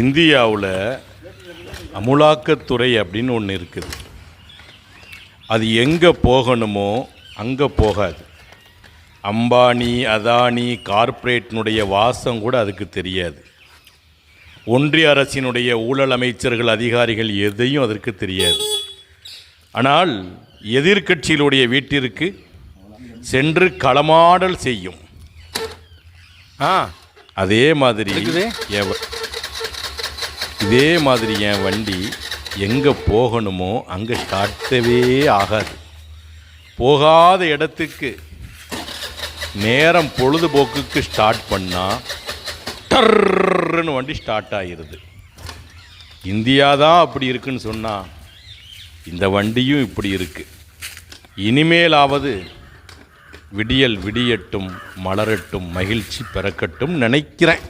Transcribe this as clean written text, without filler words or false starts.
இந்தியாவில் அமுலாக்கத்துறை அப்படின்னு ஒன்று இருக்குது. அது எங்கே போகணுமோ அங்கே போகாது. அம்பானி, அதானி, கார்ப்பரேட்டினுடைய வாசம் கூட அதுக்கு தெரியாது. ஒன்றிய அரசினுடைய ஊழல் அமைச்சர்கள், அதிகாரிகள் எதையும் அதற்கு தெரியாது. ஆனால் எதிர்க்கட்சிகளுடைய வீட்டிற்கு சென்று களமாடல் செய்யும். அதே மாதிரி இதே மாதிரி என் வண்டி எங்கே போகணுமோ அங்கே ஸ்டார்ட்டவே ஆகாது. போகாத இடத்துக்கு நேரம் பொழுதுபோக்குக்கு ஸ்டார்ட் பண்ணால் டர்ன்னு வண்டி ஸ்டார்ட் ஆகிடுது. இந்தியா தான் அப்படி இருக்குன்னு சொன்னால் இந்த வண்டியும் இப்படி இருக்குது. இனிமேலாவது விடியல் விடியட்டும், மலரட்டும், மகிழ்ச்சி பிறக்கட்டும் நினைக்கிறேன்.